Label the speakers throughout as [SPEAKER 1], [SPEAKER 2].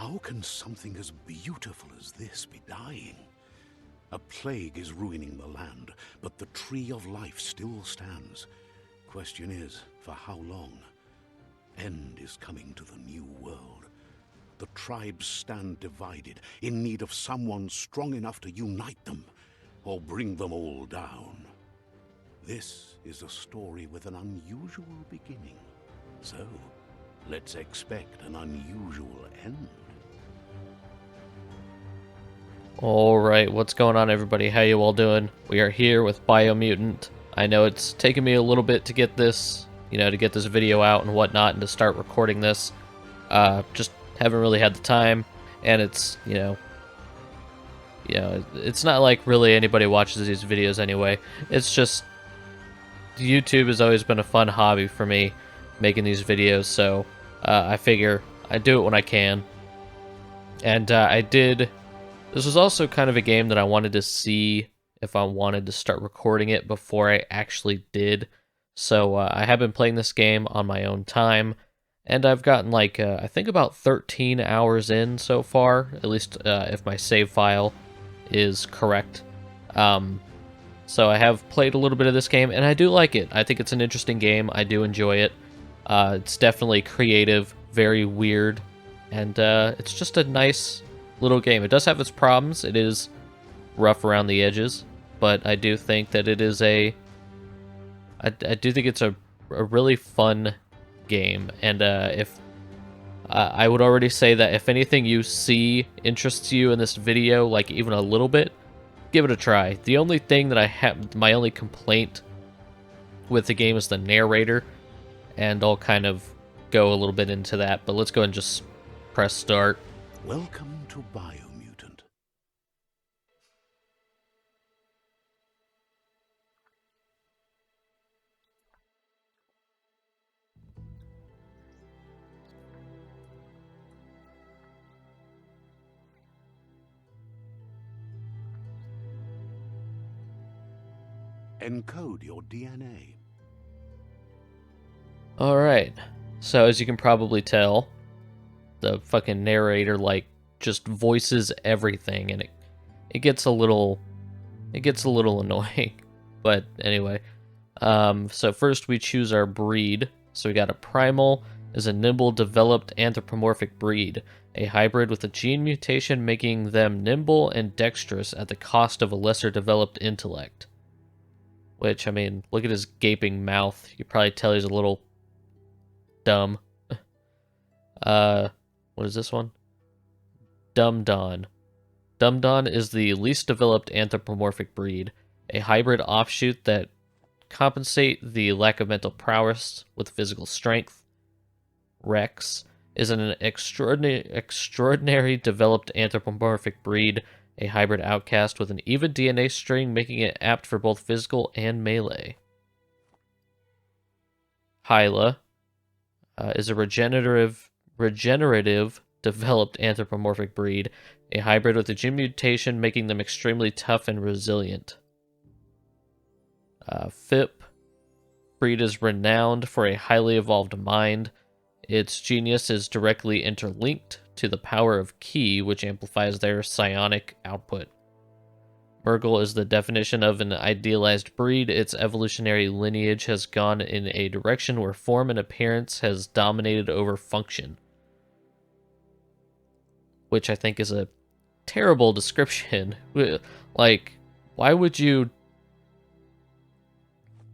[SPEAKER 1] How can something as beautiful as this be dying? A plague is ruining the land, but the tree of life still stands. Question is, for how long? End is coming to the new world. The tribes stand divided, in need of someone strong enough to unite them, or bring them all down. This is a story with an unusual beginning. So, let's expect an unusual end.
[SPEAKER 2] Alright, what's going on everybody? How you all doing? We are here with Biomutant. I know it's taken me a little bit to get this, to get this video out and whatnot and to start recording this. Just haven't really had the time, and it's, it's not like really anybody watches these videos anyway. It's just, YouTube has always been a fun hobby for me, making these videos, so I figure I do it when I can. And this was also kind of a game that I wanted to see if I wanted to start recording it before I actually did. So I have been playing this game on my own time, and I've gotten I think about 13 hours in so far, at least if my save file is correct. So I have played a little bit of this game, and I do like it. I think it's an interesting game. I do enjoy it. It's definitely creative, very weird, and it's just a nice little game. It does have its problems. It is rough around the edges, but I do think that it is I do think it's a really fun game, and if I would already say that if anything you see interests you in this video, like even a little bit, give it a try. The only thing that I have, my only complaint with the game is the narrator, and I'll kind of go a little bit into that, but let's go and just press start.
[SPEAKER 1] Welcome to Biomutant. Encode your DNA.
[SPEAKER 2] Alright, so as you can probably tell, the fucking narrator, just voices everything, and it gets a little annoying. But anyway, so first we choose our breed. So we got a primal, is a nimble, developed anthropomorphic breed, a hybrid with a gene mutation making them nimble and dexterous at the cost of a lesser developed intellect. Which, I mean, look at his gaping mouth. You can probably tell he's a little dumb. What is this one? Dumdon. Dumdon is the least developed anthropomorphic breed, a hybrid offshoot that compensate the lack of mental prowess with physical strength. Rex is an extraordinary developed anthropomorphic breed, a hybrid outcast with an even DNA string, making it apt for both physical and melee. Hyla is a regenerative developed anthropomorphic breed, a hybrid with a gene mutation making them extremely tough and resilient. Fip breed is renowned for a highly evolved mind. Its genius is directly interlinked to the power of Ki, which amplifies their psionic output. Murgle is the definition of an idealized breed. Its evolutionary lineage has gone in a direction where form and appearance has dominated over function. Which I think is a terrible description. Like, why would you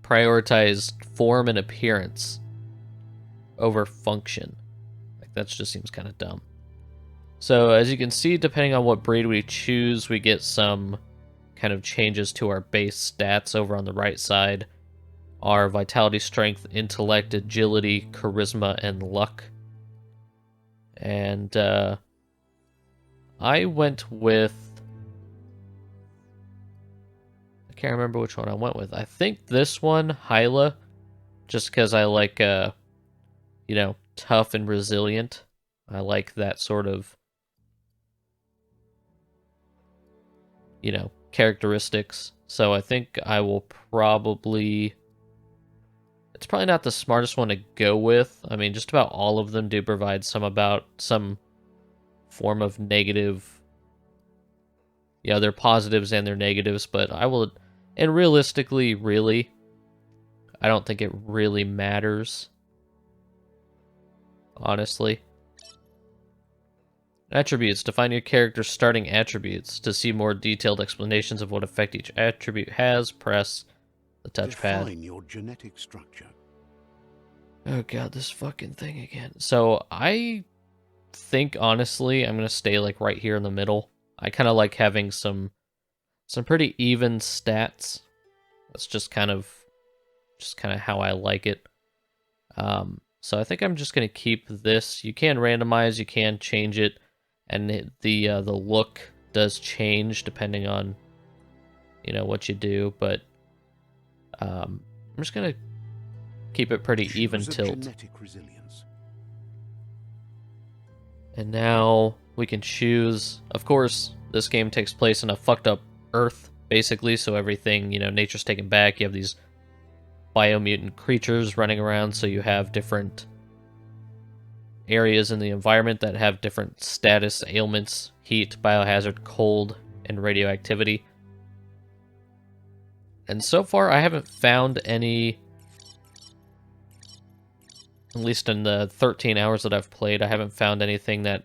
[SPEAKER 2] prioritize form and appearance over function? Like, that just seems kind of dumb. So, as you can see, depending on what breed we choose, we get some kind of changes to our base stats over on the right side. Our vitality, strength, intellect, agility, charisma, and luck. And, I went with... I can't remember which one I went with. I think this one, Hyla, just because I like, tough and resilient. I like that sort of, characteristics. So I think I will probably... It's probably not the smartest one to go with. I mean, just about all of them do provide some form of negative. Yeah, they're positives and they're negatives, but I will, and realistically, really, I don't think it really matters, honestly. Attributes. Define your character's starting attributes. To see more detailed explanations of what effect each attribute has, press the touchpad.
[SPEAKER 1] Define your genetic structure.
[SPEAKER 2] Oh god, this fucking thing again. So I think honestly I'm gonna stay like right here in the middle. I kind of like having some pretty even stats. That's just kind of how I like it. So I think I'm just gonna keep this. You can randomize, you can change it, and the look does change depending on what you do. But I'm just gonna keep it pretty even tilt.
[SPEAKER 1] Genetic resilience.
[SPEAKER 2] And now we can choose. Of course, this game takes place in a fucked up Earth, basically, so everything, nature's taken back. You have these biomutant creatures running around, so you have different areas in the environment that have different status, ailments, heat, biohazard, cold, and radioactivity. And so far, I haven't found any, at least in the 13 hours that I've played, I haven't found anything that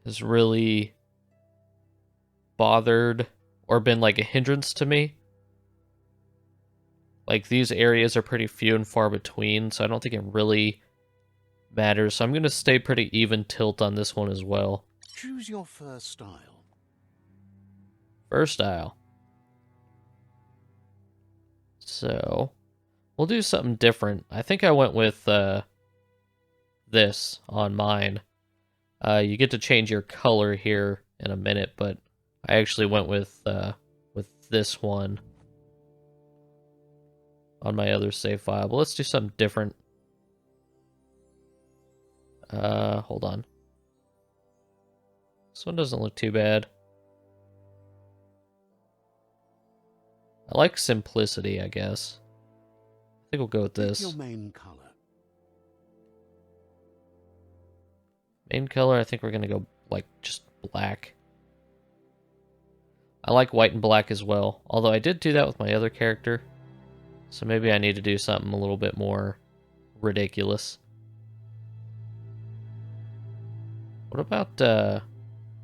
[SPEAKER 2] has really bothered or been like a hindrance to me. Like, these areas are pretty few and far between, so I don't think it really matters. So I'm going to stay pretty even tilt on this one as well.
[SPEAKER 1] Choose your first style.
[SPEAKER 2] First style. So we'll do something different. I think I went with this on mine. You get to change your color here in a minute, but I actually went with this one on my other save file. But let's do something different. Hold on. This one doesn't look too bad. I like simplicity, I guess. I think we'll go with this.
[SPEAKER 1] Pick your main color.
[SPEAKER 2] Main color, I think we're gonna go like just black. I like white and black as well, although I did do that with my other character. So maybe I need to do something a little bit more ridiculous. What about,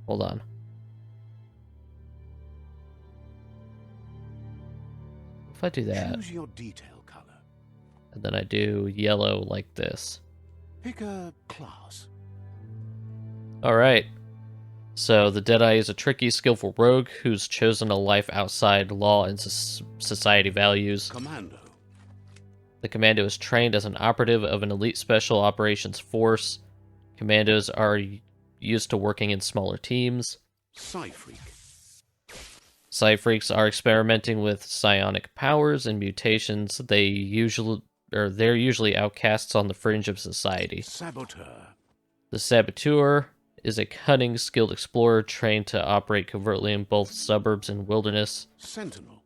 [SPEAKER 2] hold on. If I do that,
[SPEAKER 1] Choose your detail color.
[SPEAKER 2] and then I do yellow like this.
[SPEAKER 1] Pick a class.
[SPEAKER 2] Alright. So, the Deadeye is a tricky, skillful rogue who's chosen a life outside law and society values.
[SPEAKER 1] Commando.
[SPEAKER 2] The Commando is trained as an operative of an elite special operations force. Commandos are used to working in smaller teams.
[SPEAKER 1] Psy-freak.
[SPEAKER 2] Psy-freaks are experimenting with psionic powers and mutations. They're usually outcasts on the fringe of society.
[SPEAKER 1] Saboteur.
[SPEAKER 2] The Saboteur is a cunning, skilled explorer trained to operate covertly in both suburbs and wilderness.
[SPEAKER 1] Sentinel.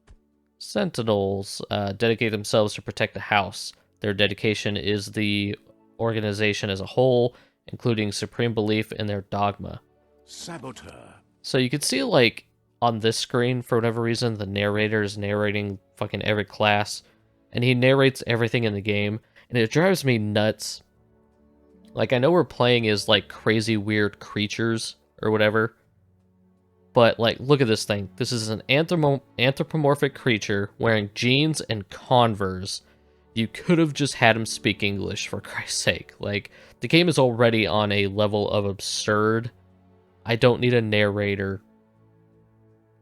[SPEAKER 2] Sentinels dedicate themselves to protect the house. Their dedication is the organization as a whole, including supreme belief in their dogma.
[SPEAKER 1] Saboteur.
[SPEAKER 2] So you can see, like, on this screen, for whatever reason, the narrator is narrating fucking every class, and he narrates everything in the game, and it drives me nuts. Like, I know we're playing as, like, crazy weird creatures, or whatever, but, like, look at this thing. This is an anthropomorphic creature wearing jeans and Converse. You could have just had him speak English, for Christ's sake. Like, the game is already on a level of absurd. I don't need a narrator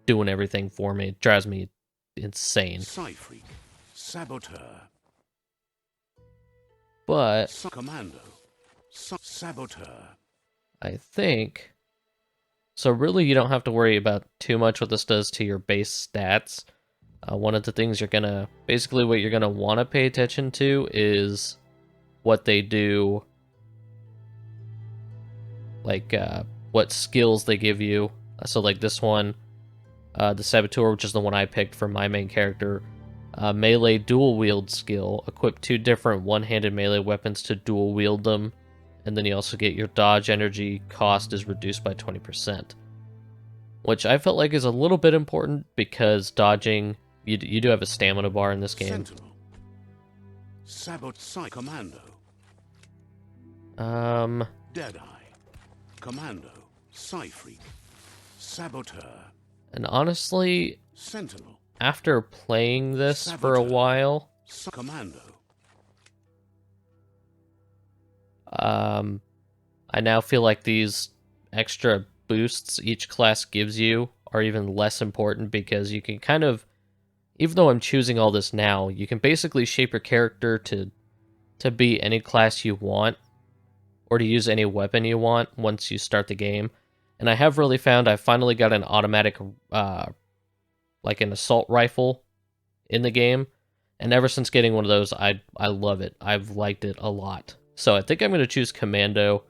[SPEAKER 2] doing everything for me. It drives me insane.
[SPEAKER 1] Psy-freak. Saboteur.
[SPEAKER 2] But
[SPEAKER 1] Commando. Saboteur.
[SPEAKER 2] I think... So really, you don't have to worry about too much what this does to your base stats. One of the things you're gonna... Basically, what you're gonna want to pay attention to is what they do. Like, what skills they give you. So, like this one, the Saboteur, which is the one I picked for my main character. Melee dual wield skill. Equip 2 different one-handed melee weapons to dual wield them. and then you also get your dodge energy cost is reduced by 20%. Which I felt like is a little bit important because dodging, you do have a stamina bar in this game.
[SPEAKER 1] Sentinel. Sabot Commando. Deadeye. Commando. Psyfreak. Saboteur.
[SPEAKER 2] And honestly,
[SPEAKER 1] Sentinel.
[SPEAKER 2] after playing this for a while,
[SPEAKER 1] Commando.
[SPEAKER 2] I now feel like these extra boosts each class gives you are even less important because you can kind of, even though I'm choosing all this now, you can basically shape your character to be any class you want or to use any weapon you want once you start the game. And I have really found I've finally got an automatic, like an assault rifle in the game. And ever since getting one of those, I love it. I've liked it a lot. So I think I'm going to choose Commando.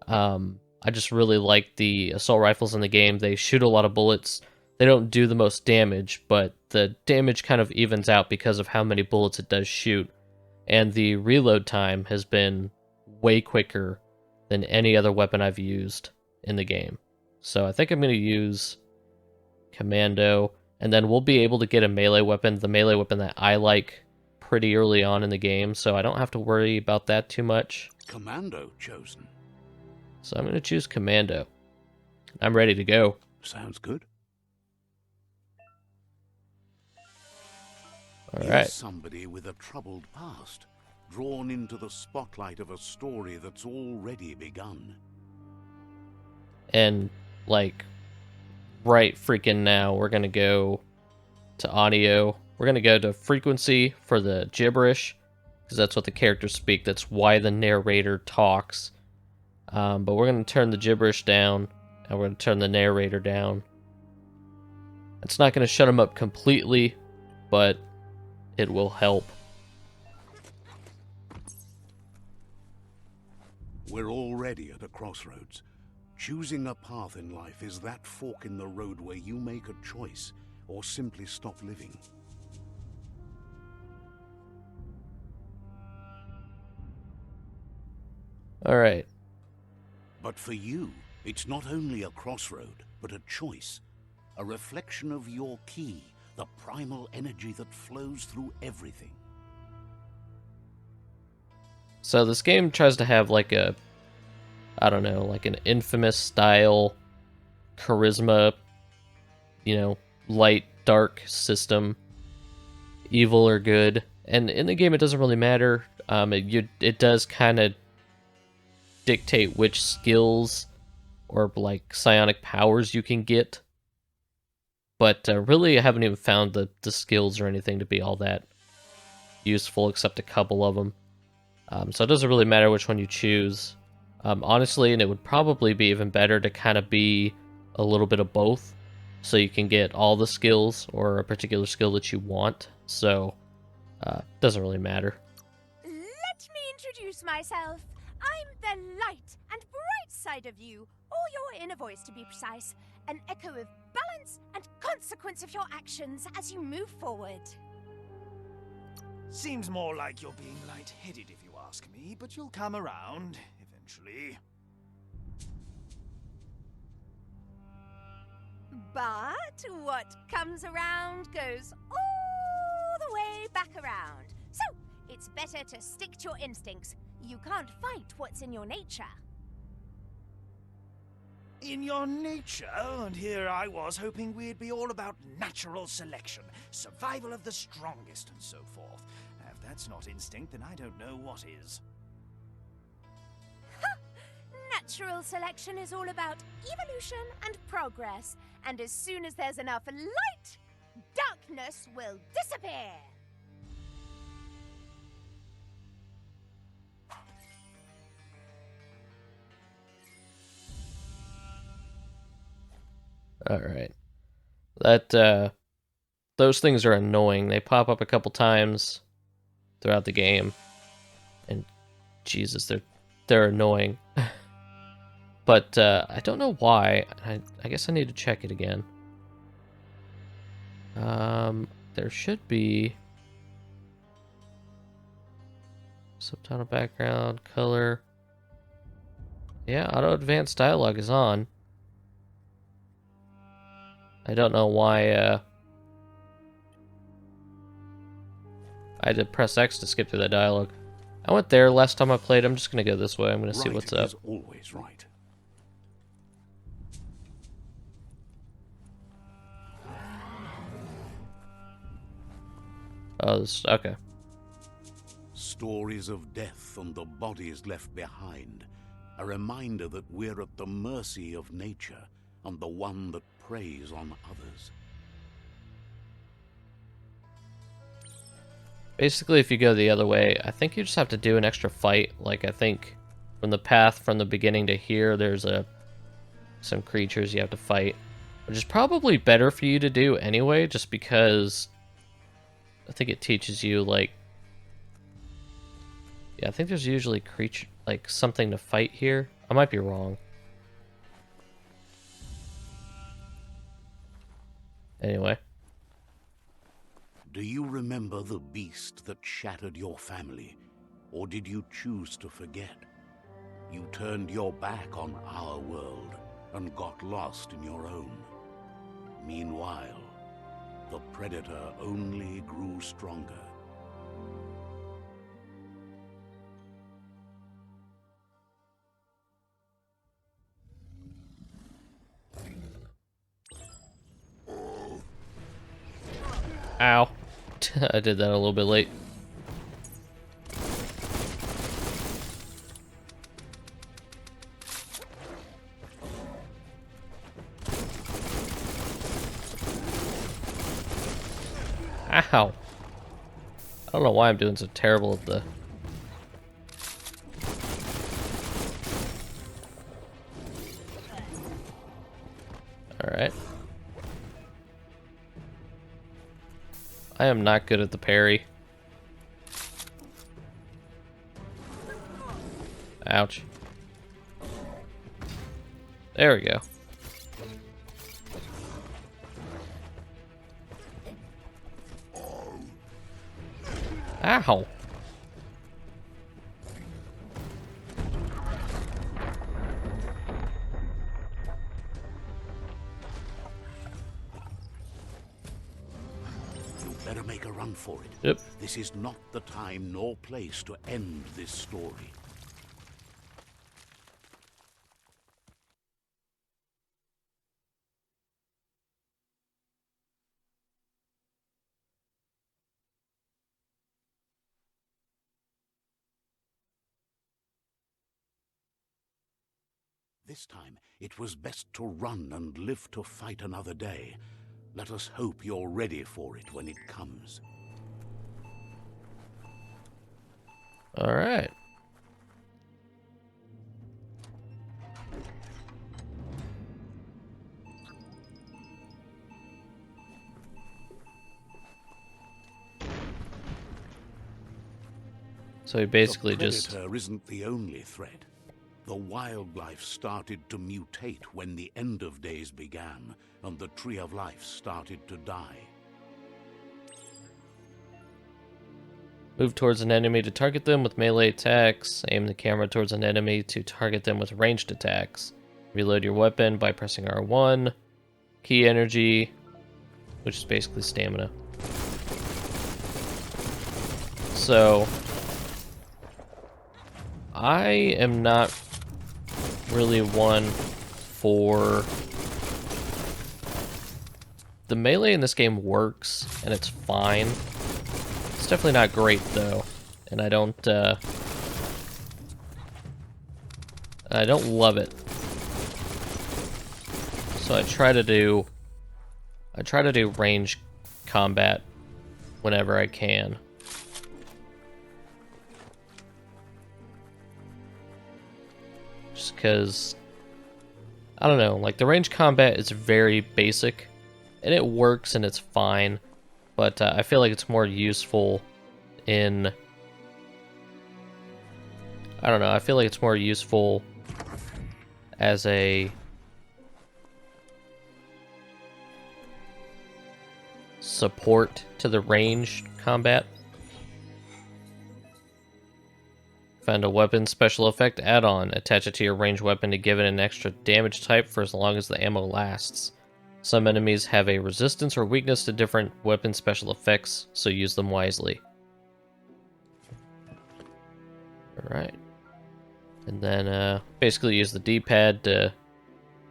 [SPEAKER 2] I just really like the assault rifles in the game. They shoot a lot of bullets. They don't do the most damage, but the damage kind of evens out because of how many bullets it does shoot. And the reload time has been way quicker than any other weapon I've used in the game. So I think I'm going to use Commando, and then we'll be able to get a melee weapon, the melee weapon that I like pretty early on in the game, so I don't have to worry about that too much.
[SPEAKER 1] Commando chosen.
[SPEAKER 2] So I'm going to choose Commando. I'm ready to go.
[SPEAKER 1] Sounds good.
[SPEAKER 2] All right.
[SPEAKER 1] Somebody with a troubled past, drawn into the spotlight of a story that's already begun.
[SPEAKER 2] And, like, right freaking now, we're going to go to audio. We're going to go to frequency for the gibberish, because that's what the characters speak. That's why the narrator talks. But we're going to turn the gibberish down, and we're going to turn the narrator down. It's not going to shut them up completely, but it will help.
[SPEAKER 1] We're already at a crossroads. Choosing a path in life is that fork in the road where you make a choice or simply stop living.
[SPEAKER 2] All right.
[SPEAKER 1] But for you, it's not only a crossroad, but a choice. A reflection of your key, the primal energy that flows through everything.
[SPEAKER 2] So this game tries to have like a, I don't know, like an Infamous style charisma, light, dark system, evil or good. And in the game, it doesn't really matter. It does kind of dictate which skills or like psionic powers you can get. But really, I haven't even found the skills or anything to be all that useful, except a couple of them. So it doesn't really matter which one you choose. Honestly, and it would probably be even better to kind of be a little bit of both, so you can get all the skills or a particular skill that you want. So, doesn't really matter.
[SPEAKER 3] Let me introduce myself. I'm the light and bright side of you, or your inner voice to be precise, an echo of balance and consequence of your actions as you move forward.
[SPEAKER 4] Seems more like you're being light-headed if you ask me, but you'll come around eventually.
[SPEAKER 3] But what comes around goes all the way back around. So, it's better to stick to your instincts. You can't fight what's in your nature.
[SPEAKER 4] In your nature, and here I was hoping we'd be all about natural selection, survival of the strongest, and so forth. If that's not instinct, then I don't know what is.
[SPEAKER 3] Natural selection is all about evolution and progress, and as soon as there's enough light, darkness will disappear.
[SPEAKER 2] All right. Those things are annoying. They pop up a couple times throughout the game, and Jesus, they're annoying. But I don't know why. I guess I need to check it again. There should be subtitle, background, color. Yeah, auto advanced dialogue is on. I don't know why I had to press X to skip through that dialogue. I went there last time I played. I'm just gonna go this way. I'm gonna see what's up.
[SPEAKER 1] Is always right.
[SPEAKER 2] Oh, this, okay.
[SPEAKER 1] Stories of death and the bodies left behind. A reminder that we're at the mercy of nature and the one that preys on others.
[SPEAKER 2] Basically, if you go the other way, I think you just have to do an extra fight. Like, I think from the path from the beginning to here, there's some creatures you have to fight. Which is probably better for you to do anyway, just because I think it teaches you, like... Yeah, I think there's usually like something to fight here. I might be wrong. Anyway.
[SPEAKER 1] Do you remember the beast that shattered your family? Or did you choose to forget? You turned your back on our world and got lost in your own. Meanwhile, the predator only grew stronger.
[SPEAKER 2] Ow. I did that a little bit late. Ow. I don't know why I'm doing so terrible at the... Alright. I am not good at the parry. Ouch. There we go. Ow.
[SPEAKER 1] Better make a run for it.
[SPEAKER 2] Yep.
[SPEAKER 1] This is not the time nor place to end this story. This time, it was best to run and live to fight another day. Let us hope you're ready for it when it comes.
[SPEAKER 2] All right. So he basically
[SPEAKER 1] the
[SPEAKER 2] just...
[SPEAKER 1] predator isn't the only threat. The wildlife started to mutate when the end of days began, and the tree of life started to die.
[SPEAKER 2] Move towards an enemy to target them with melee attacks. Aim the camera towards an enemy to target them with ranged attacks. Reload your weapon by pressing R1. Key energy, which is basically stamina. So, I am not really one for... The melee in this game works, and it's fine. It's definitely not great, though, and I don't love it. So I try to do range combat whenever I can. Just because, I don't know, like the range combat is very basic, and it works and it's fine, but I feel like it's more useful in, I don't know, I feel like it's more useful as a support to the ranged combat. Found a weapon special effect add-on. Attach it to your ranged weapon to give it an extra damage type for as long as the ammo lasts. Some enemies have a resistance or weakness to different weapon special effects, so use them wisely. Alright. And then basically use the D-pad to,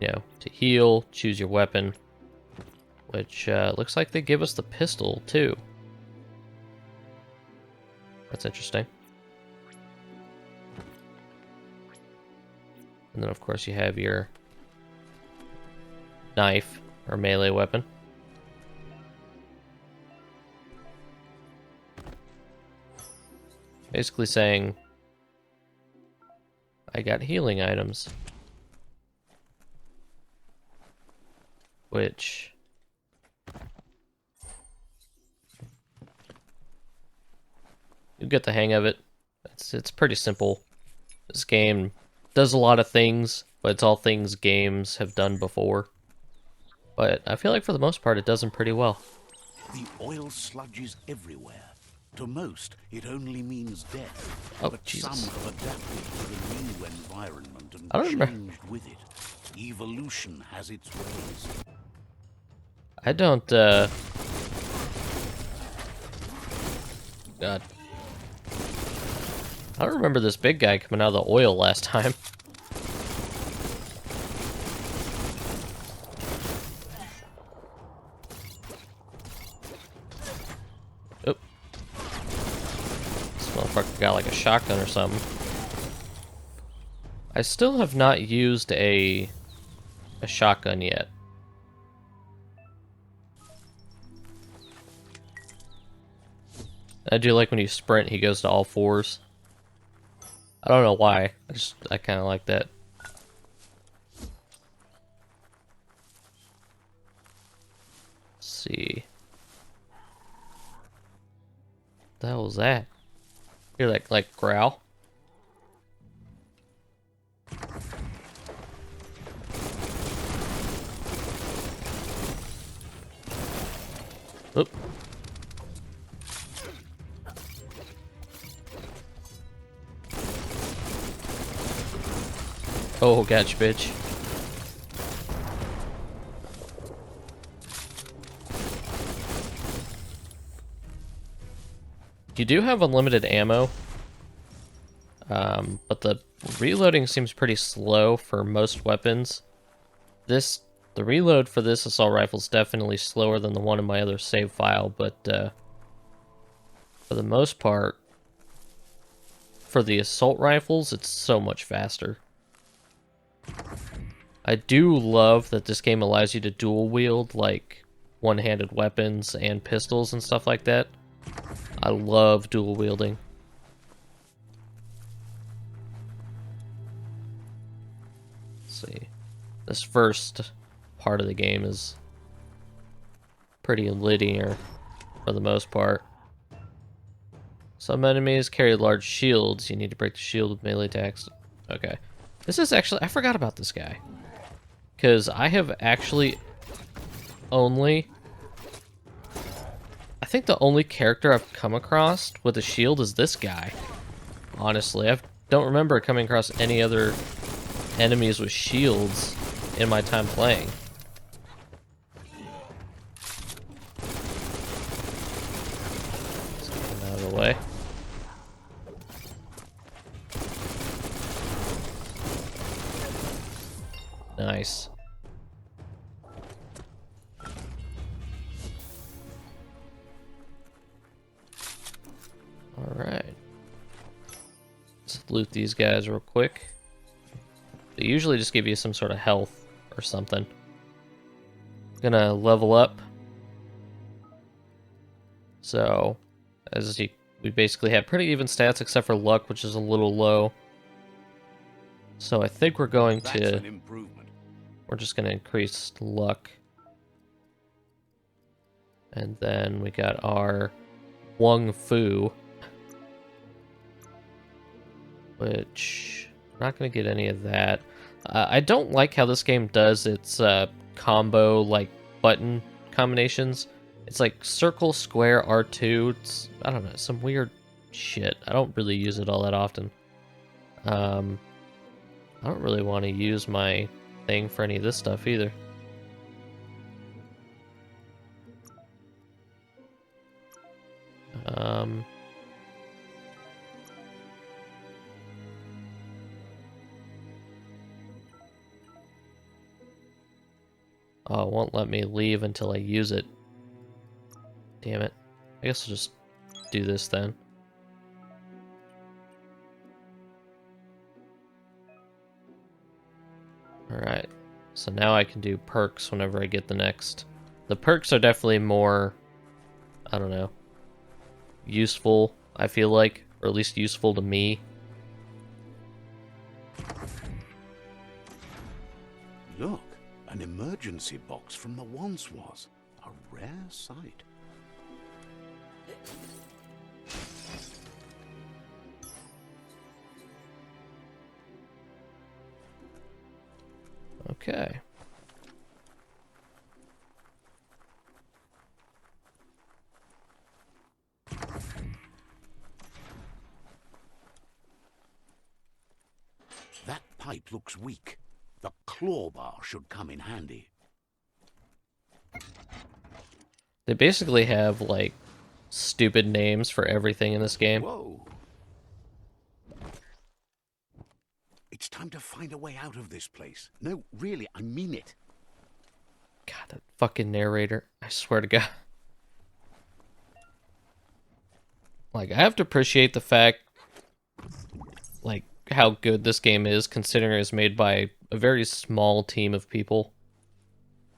[SPEAKER 2] to heal, choose your weapon. Which looks like they give us the pistol, too. That's interesting. And then, of course, you have your knife, or melee weapon. Basically saying, I got healing items. Which... you get the hang of it. It's pretty simple. This game does a lot of things, but it's all things games have done before. But I feel like for the most part it does them pretty well.
[SPEAKER 1] The oil sludges everywhere. To most, it only means death.
[SPEAKER 2] Oh,
[SPEAKER 1] but
[SPEAKER 2] Jesus.
[SPEAKER 1] some have adapted to the new environment and
[SPEAKER 2] I don't remember.
[SPEAKER 1] changed with it. Evolution has its ways.
[SPEAKER 2] I don't, God. I don't remember this big guy coming out of the oil last time. Oop. This motherfucker got like a shotgun or something. I still have not used a shotgun yet. I do like when you sprint, he goes to all fours. I don't know why. I kind of like that. Let's see. What the hell was that? Hear that like growl? Oop. Oh, gotcha, bitch. You do have unlimited ammo, but the reloading seems pretty slow for most weapons. The reload for this assault rifle is definitely slower than the one in my other save file, but for the most part, for the assault rifles, it's so much faster. I do love that this game allows you to dual wield, like, one-handed weapons and pistols and stuff like that. I love dual wielding. Let's see. This first part of the game is pretty linear for the most part. Some enemies carry large shields. You need to break the shield with melee attacks. Okay. This is actually... I forgot about this guy. Because I have actually only... I think the only character I've come across with a shield is this guy. Honestly, I don't remember coming across any other enemies with shields in my time playing. Let's get him out of the way. Nice. Alright. Let's loot these guys real quick. They usually just give you some sort of health or something. Gonna level up. So, we basically have pretty even stats except for luck, which is a little low. So I think we're going
[SPEAKER 1] That's
[SPEAKER 2] to...
[SPEAKER 1] an improvement.
[SPEAKER 2] We're just going to increase luck. And then we got our Wung Fu. Which... I'm not going to get any of that. I don't like how this game does its combo, like, button combinations. It's like circle, square, R2. It's, I don't know, some weird shit. I don't really use it all that often. I don't really want to use my thing for any of this stuff either. Oh, it won't let me leave until I use it. Damn it. I guess I'll just do this then. Alright. So now I can do perks whenever I get the next. The perks are definitely more, I don't know, useful, I feel like. Or at least useful to me.
[SPEAKER 1] Look, an emergency box from the once was. A rare sight.
[SPEAKER 2] Okay.
[SPEAKER 1] That pipe looks weak. The claw bar should come in handy.
[SPEAKER 2] They basically have, like, stupid names for everything in this game.
[SPEAKER 1] Whoa. It's time to find a way out of this place. No, really, I mean it.
[SPEAKER 2] God, that fucking narrator. I swear to God. Like, I have to appreciate the fact, like, how good this game is, considering it's made by a very small team of people.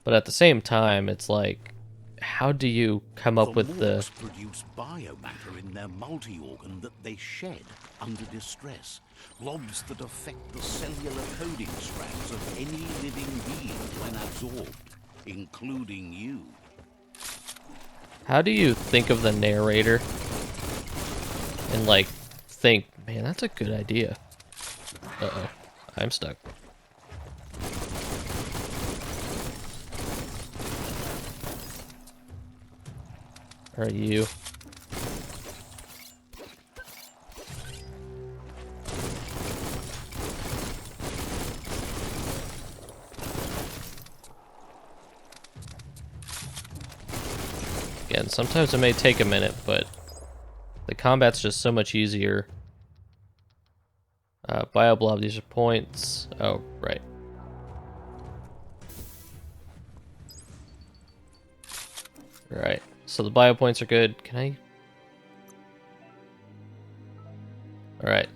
[SPEAKER 2] But at the same time, it's like, how do you come up with the...
[SPEAKER 1] Morgs produce biomatter in their multi-organ that they shed under distress. Blobs that affect the cellular coding strands of any living being when absorbed, including you.
[SPEAKER 2] How do you think of the narrator and, like, think, man, that's a good idea. Uh-oh. I'm stuck. Are you? Again, sometimes it may take a minute, but the combat's just so much easier. Bioblob, these are points. Oh, right. Right. So the bio points are good. Can I? Alright.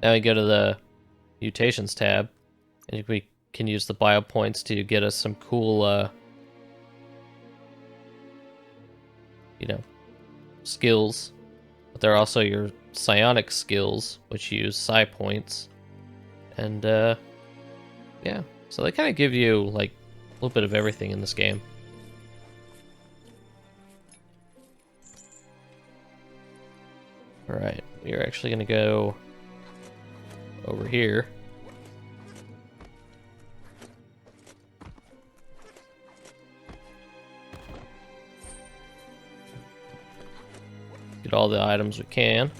[SPEAKER 2] Now we go to the mutations tab, and we can use the bio points to get us some cool, you know, skills. But there are also your psionic skills, which use psi points. And, yeah. So they kind of give you, like, a little bit of everything in this game. Alright, we are actually going to go over here. Get all the items we can.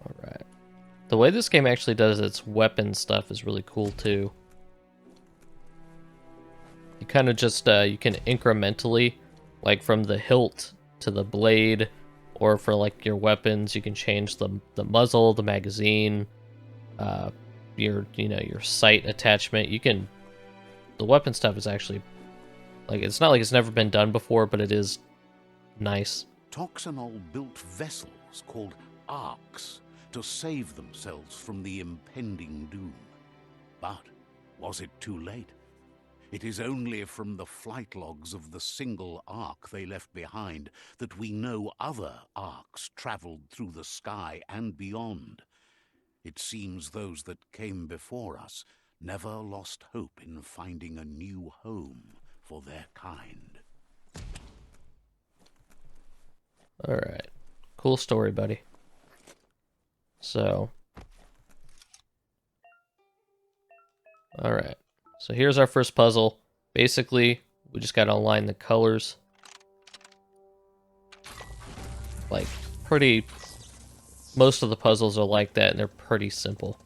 [SPEAKER 2] Alright. The way this game actually does its weapon stuff is really cool too. You kind of just, you can incrementally, like from the hilt to the blade, or for like your weapons, you can change the muzzle, the magazine, your, you know, your sight attachment. You can, the weapon stuff is actually, like, it's not like it's never been done before, but it is nice.
[SPEAKER 1] Toxanol built vessels called arcs to save themselves from the impending doom. But was it too late? It is only from the flight logs of the single arc they left behind that we know other arcs traveled through the sky and beyond. It seems those that came before us never lost hope in finding a new home for their kind.
[SPEAKER 2] Alright. Cool story, buddy. So. Alright. So here's our first puzzle. Basically, We just gotta align the colors. Like, most of the puzzles are like that, and they're pretty simple.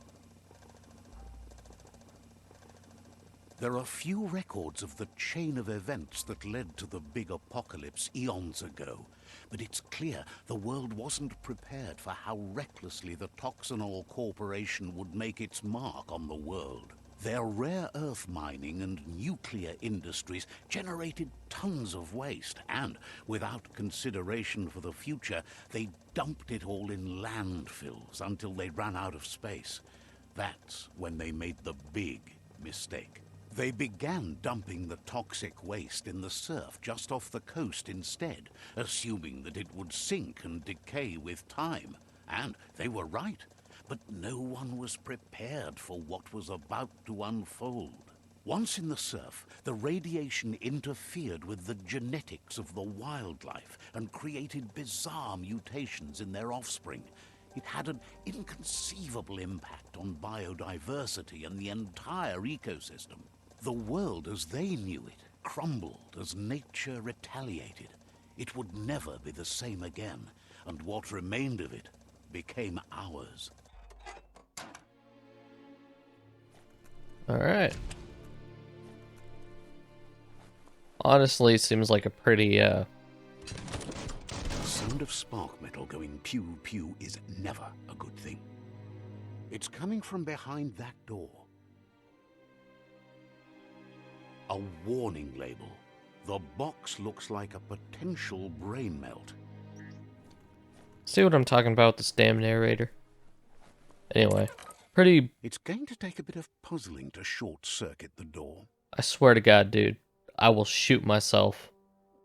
[SPEAKER 1] There are few records of the chain of events that led to the big apocalypse eons ago, but it's clear the world wasn't prepared for how recklessly the Toxanol Corporation would make its mark on the world. Their rare earth mining and nuclear industries generated tons of waste, and without consideration for the future, they dumped it all in landfills until they ran out of space. That's when they made the big mistake. They began dumping the toxic waste in the surf just off the coast instead, assuming that it would sink and decay with time. And they were right. But no one was prepared for what was about to unfold. Once in the surf, the radiation interfered with the genetics of the wildlife and created bizarre mutations in their offspring. It had an inconceivable impact on biodiversity and the entire ecosystem. The world as they knew it crumbled as nature retaliated. It would never be the same again, and what remained of it became ours.
[SPEAKER 2] Alright. Honestly, it seems like a pretty,
[SPEAKER 1] The sound of spark metal going pew pew is never a good thing. It's coming from behind that door. A warning label. The box looks like a potential brain melt.
[SPEAKER 2] see what I'm talking about, this damn narrator. Anyway, pretty,
[SPEAKER 1] It's going to take a bit of puzzling to short-circuit the door.
[SPEAKER 2] I swear to God, dude, I will shoot myself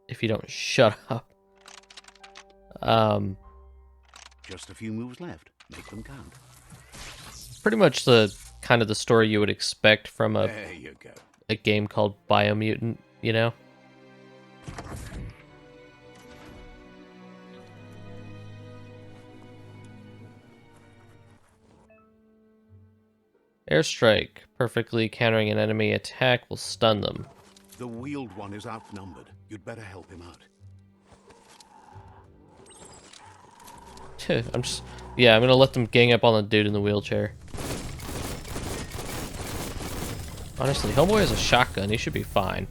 [SPEAKER 2] if you don't shut up.
[SPEAKER 1] Just a few moves left. Make them count.
[SPEAKER 2] Pretty much the kind of the story you would expect from
[SPEAKER 1] There you go.
[SPEAKER 2] a game called Biomutant, you know? Airstrike. Perfectly countering an enemy attack will stun them.
[SPEAKER 1] The wheeled one is outnumbered. You'd better help him out.
[SPEAKER 2] I'm gonna let them gang up on the dude in the wheelchair. Honestly, Hellboy has a shotgun. He should be fine.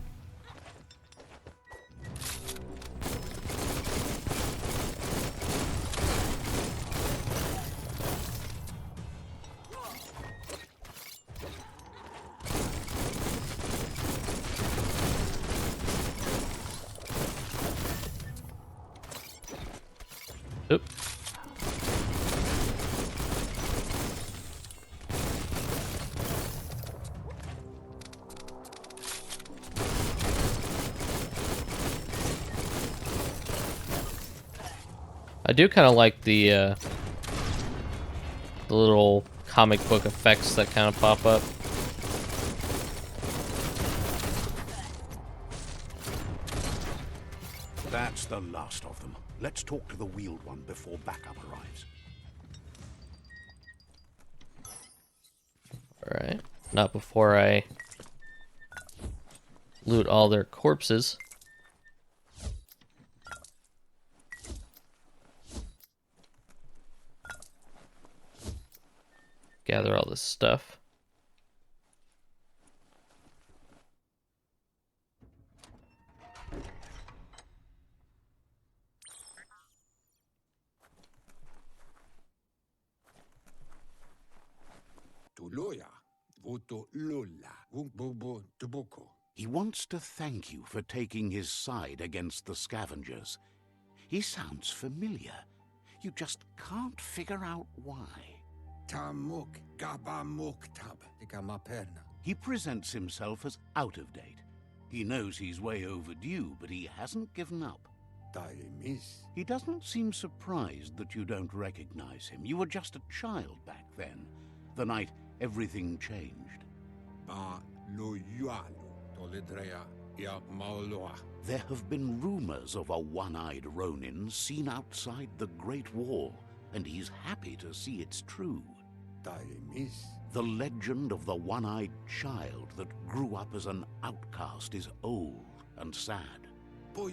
[SPEAKER 2] Oop. I do kind of like the little comic book effects that kind of pop up.
[SPEAKER 1] That's the last of them. Let's talk to the wheeled one before backup arrives.
[SPEAKER 2] Alright. Not before I loot all their corpses. Gather all this stuff.
[SPEAKER 1] He wants to thank you for taking his side against the scavengers. He sounds familiar. You just can't figure out why. He presents himself as out of date. He knows he's way overdue, but he hasn't given up. He doesn't seem surprised that you don't recognize him. You were just a child back then, the night everything changed. There have been rumors of a one-eyed Ronin seen outside the Great Wall, and he's happy to see it's true. The legend of the one-eyed child that grew up as an outcast is old. and sad.
[SPEAKER 5] The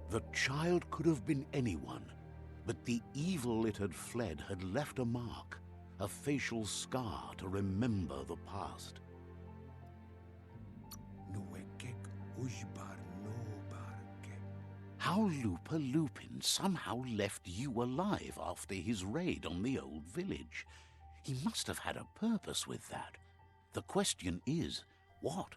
[SPEAKER 1] The child could have been anyone, but the evil it had fled had left a mark, a facial scar to remember the past. How Lupa Lupin somehow left you alive after his raid on the old village. He must have had a purpose with that. The question is, what?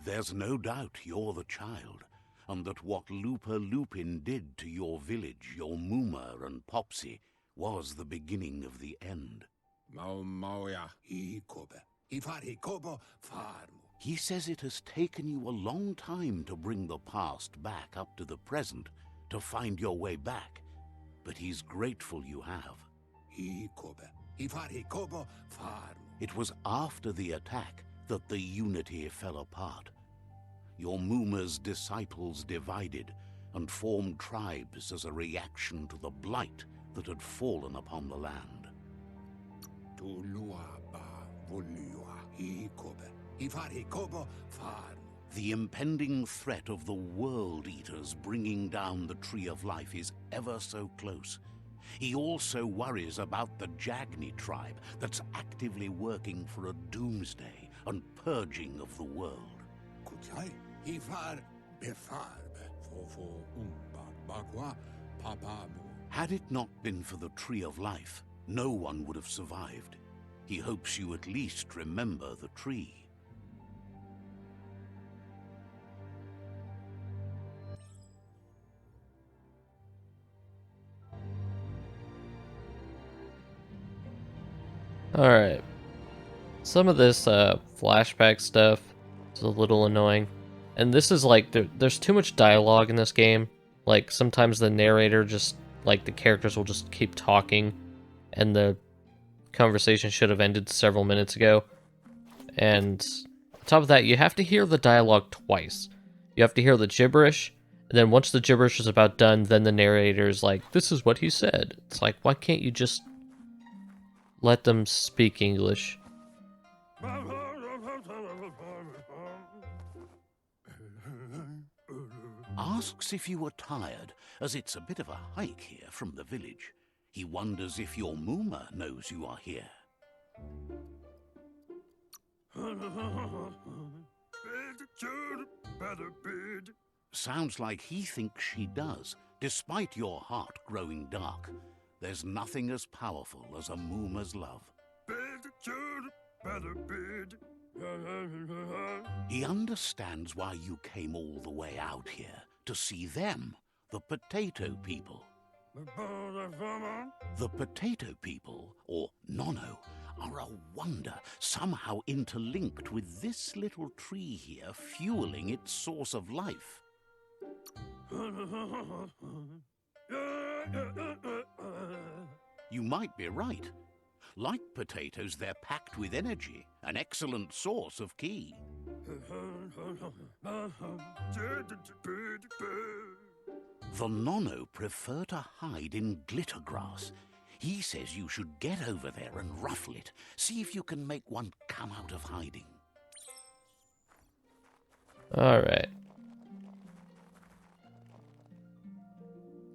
[SPEAKER 1] There's no doubt you're the child, and that what Lupa Lupin did to your village, your Muma and Popsy, was the beginning of the end. He says it has taken you a long time to bring the past back up to the present, to find your way back, but he's grateful you have. It was after the attack that the unity fell apart. Your Muma's disciples divided and formed tribes as a reaction to the blight that had fallen upon the land. The impending threat of the World Eaters bringing down the Tree of Life is ever so close. He also worries about the Jagni tribe that's actively working for a doomsday and purging of the world. Had it not been for the Tree of Life, no one would have survived. He hopes you at least remember the tree.
[SPEAKER 2] Alright. Some of this flashback stuff is a little annoying. And this is like, there's too much dialogue in this game. Like, sometimes the narrator just, like, the characters will just keep talking, and the conversation should have ended several minutes ago. And on top of that, you have to hear the dialogue twice. You have to hear the gibberish, and then once the gibberish is about done, then the narrator's like, this is what he said. It's like, why can't you just let them speak English?
[SPEAKER 1] Asks if you are tired, as it's a bit of a hike here from the village. He wonders if your Muma knows you are here. Sounds like he thinks she does, despite your heart growing dark. There's nothing as powerful as a Muma's love. He understands why you came all the way out here, to see them, the potato people. The potato people, or Nono, are a wonder, somehow interlinked with this little tree here fueling its source of life. You might be right. Like potatoes, they're packed with energy, an excellent source of ki. The Nono prefer to hide in glitter grass. He says you should get over there and ruffle it. See if you can make one come out of hiding.
[SPEAKER 2] Alright.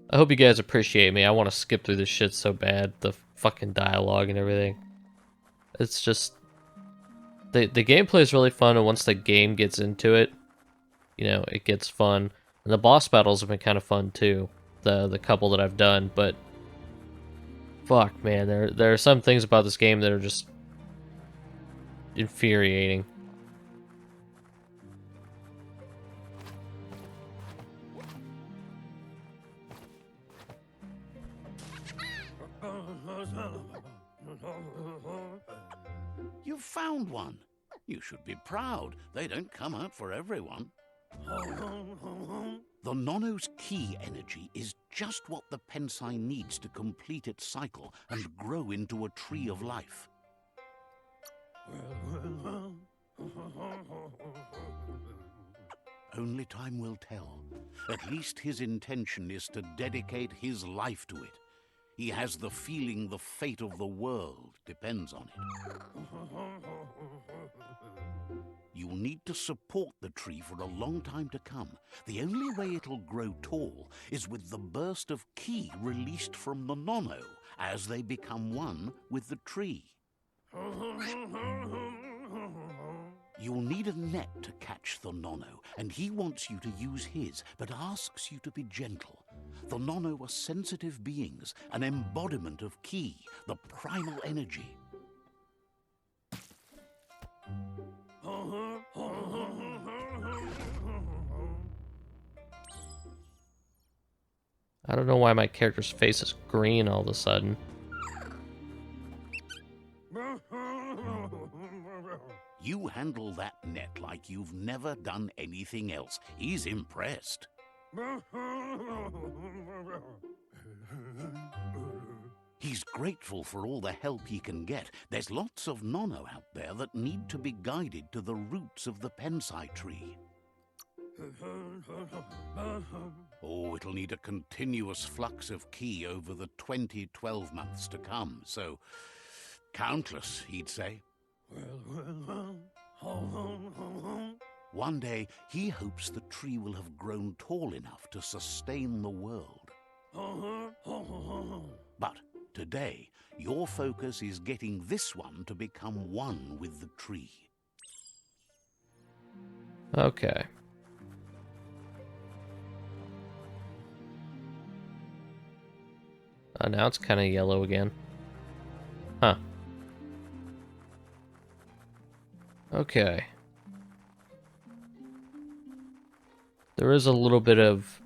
[SPEAKER 2] I hope you guys appreciate me. I want to skip through this shit so bad. The fucking dialogue and everything. It's just... The gameplay is really fun, and once the game gets into it, you know, it gets fun. And the boss battles have been kind of fun too. The couple that I've done, but... Fuck, man. There are some things about this game that are just... infuriating.
[SPEAKER 1] You've found one. You should be proud. They don't come out for everyone. The Nono's ki energy is just what the Pensai needs to complete its cycle and grow into a tree of life. Only time will tell. At least his intention is to dedicate his life to it. He has the feeling the fate of the world depends on it. You'll need to support the tree for a long time to come. The only way it'll grow tall is with the burst of ki released from the nono as they become one with the tree. You'll need a net to catch the nono, and he wants you to use his, but asks you to be gentle. The nono are sensitive beings, an embodiment of ki, the primal energy.
[SPEAKER 2] I don't know why my character's face is green all of a sudden.
[SPEAKER 1] You handle that net like you've never done anything else. He's impressed. He's grateful for all the help he can get. There's lots of nono out there that need to be guided to the roots of the pensai tree. Oh, it'll need a continuous flux of ki over the 12 months to come, so countless, he'd say. One day, he hopes the tree will have grown tall enough to sustain the world. But today, your focus is getting this one to become one with the tree.
[SPEAKER 2] Okay. Now it's kind of yellow again. Huh. Okay. There is a little bit of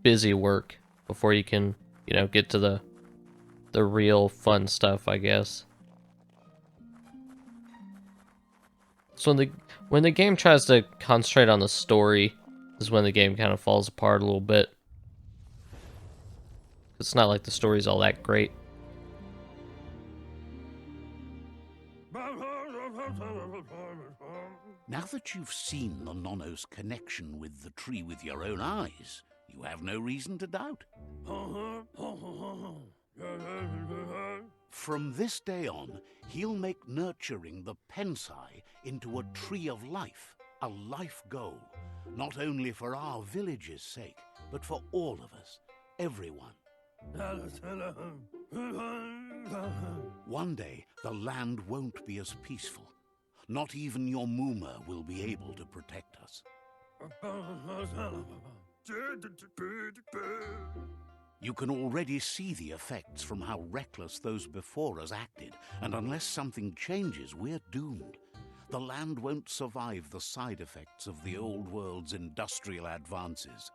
[SPEAKER 2] busy work before you can, get to the real fun stuff, I guess. So when the game tries to concentrate on the story is when the game kind of falls apart a little bit. It's not like the story's all that great.
[SPEAKER 1] Now that you've seen the nono's connection with the tree with your own eyes, you have no reason to doubt. From this day on, he'll make nurturing the pensai into a tree of life, a life goal, not only for our village's sake, but for all of us, everyone. One day, the land won't be as peaceful. Not even your Muma will be able to protect us. You can already see the effects from how reckless those before us acted, and unless something changes, we're doomed. The land won't survive the side effects of the old world's industrial advances.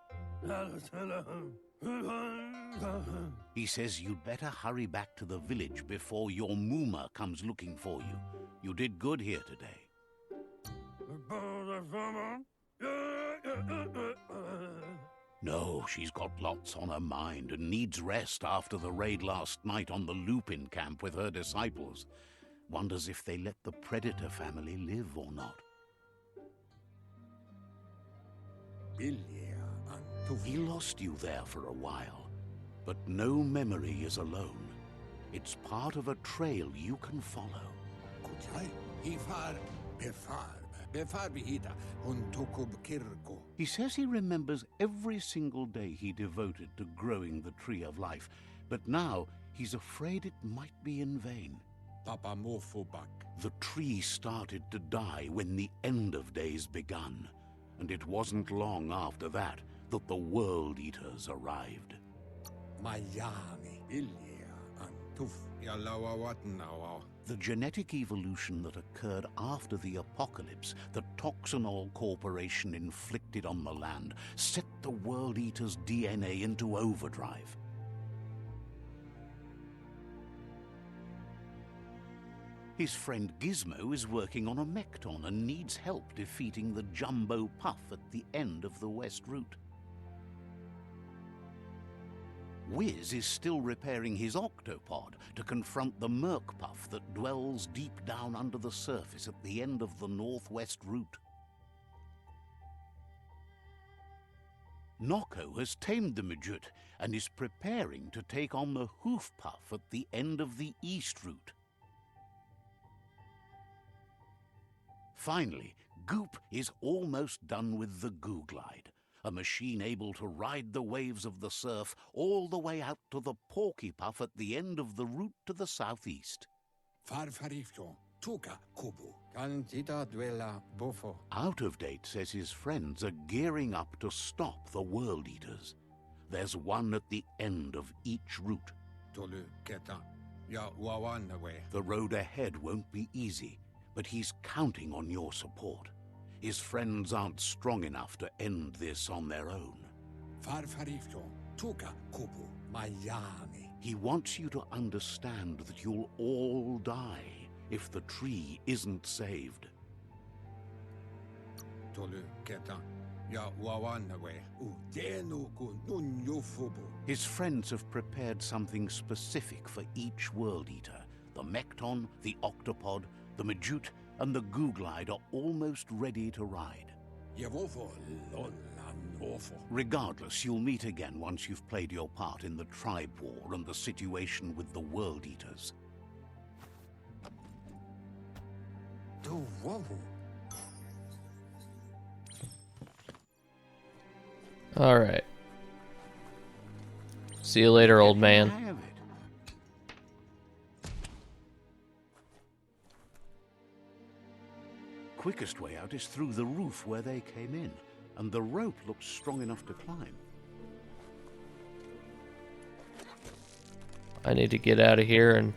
[SPEAKER 1] He says you'd better hurry back to the village before your Muma comes looking for you. You did good here today. No, she's got lots on her mind and needs rest after the raid last night on the Lupin camp with her disciples. Wonders if they let the Predator family live or not. He lost you there for a while, but no memory is alone. It's part of a trail you can follow. He says he remembers every single day he devoted to growing the Tree of Life, but now he's afraid it might be in vain. The tree started to die when the end of days begun, and it wasn't long after that that the World Eaters arrived. The genetic evolution that occurred after the apocalypse that Toxinol Corporation inflicted on the land set the World Eaters' DNA into overdrive. His friend Gizmo is working on a Mekton and needs help defeating the Jumbo Puff at the end of the West Route. Wiz is still repairing his octopod to confront the Merc Puff that dwells deep down under the surface at the end of the Northwest Route. Noko has tamed the Majut and is preparing to take on the Hoof Puff at the end of the east route. Finally, Goop is almost done with the Goo Glide, a machine able to ride the waves of the surf all the way out to the Porky Puff at the end of the route to the southeast.
[SPEAKER 5] Farfarifio, Tuka Kubu, Cantita Duela Bofo.
[SPEAKER 1] Out of Date says his friends are gearing up to stop the World Eaters. There's one at the end of each route.
[SPEAKER 5] Tolu Keta, Ya Wawanaway.
[SPEAKER 1] The road ahead won't be easy, but he's counting on your support. His friends aren't strong enough to end this on their own.
[SPEAKER 5] Farfarifio, Tuka Kubu, Miami.
[SPEAKER 1] He wants you to understand that you'll all die if the tree isn't saved.
[SPEAKER 5] Tolu Keta, Ya Wawanaway, Udenu Kununyofubu.
[SPEAKER 1] His friends have prepared something specific for each World Eater. The Mekton, the Octopod, the Majut, and the Goo Glide are almost ready to ride.
[SPEAKER 5] Yevofo Lola Nofo.
[SPEAKER 1] Regardless, you'll meet again once you've played your part in the tribe war and the situation with the World Eaters.
[SPEAKER 5] Do Wovu.
[SPEAKER 2] Alright. See you later, old man.
[SPEAKER 1] Have it. Quickest way out is through the roof where they came in, and the rope looks strong enough to climb.
[SPEAKER 2] I need to get out of here and,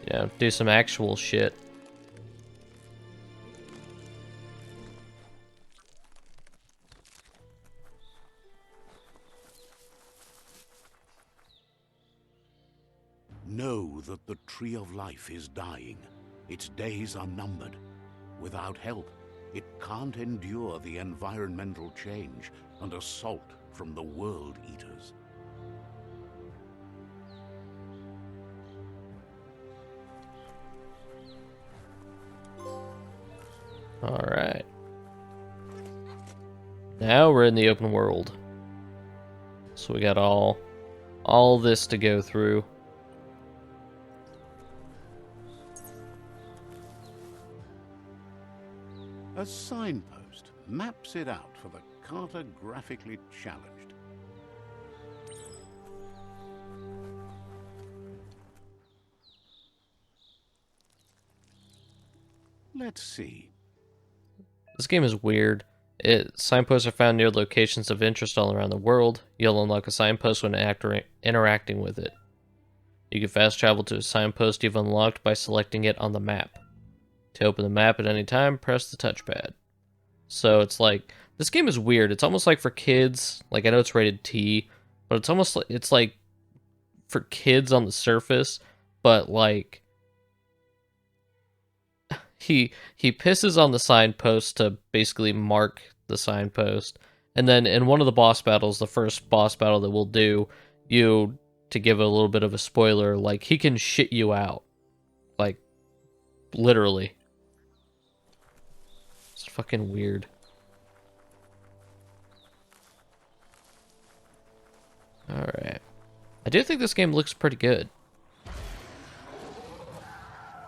[SPEAKER 2] you know, do some actual shit.
[SPEAKER 1] Know that the Tree of Life is dying. Its days are numbered. Without help, it can't endure the environmental change and assault from the World Eaters.
[SPEAKER 2] Alright. Now we're in the open world. So we got all this to go through.
[SPEAKER 1] A signpost maps it out for the cartographically challenged. Let's see.
[SPEAKER 2] This game is weird. Signposts are found near locations of interest all around the world. You'll unlock a signpost when interacting with it. You can fast travel to a signpost you've unlocked by selecting it on the map. To open the map at any time, press the touchpad. So it's like, this game is weird. It's almost like for kids. Like, I know it's rated T, but it's almost like, it's like for kids on the surface, but like, he pisses on the signpost to basically mark the signpost. And then in one of the boss battles, the first boss battle that we'll do, to give a little bit of a spoiler, like, he can shit you out. Like, literally. It's fucking weird. Alright. I do think this game looks pretty good.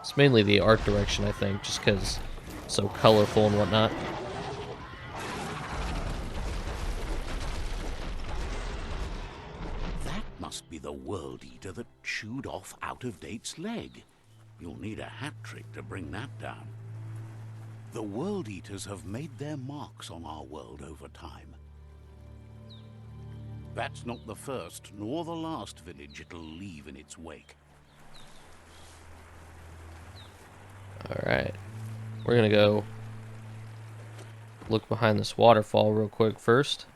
[SPEAKER 2] It's mainly the art direction, I think, just because it's so colorful and whatnot.
[SPEAKER 1] That must be the World Eater that chewed off Out of Date's leg. You'll need a hat trick to bring that down. The World Eaters have made their marks on our world over time. That's not the first nor the last village it'll leave in its wake.
[SPEAKER 2] Alright. We're gonna go look behind this waterfall real quick first.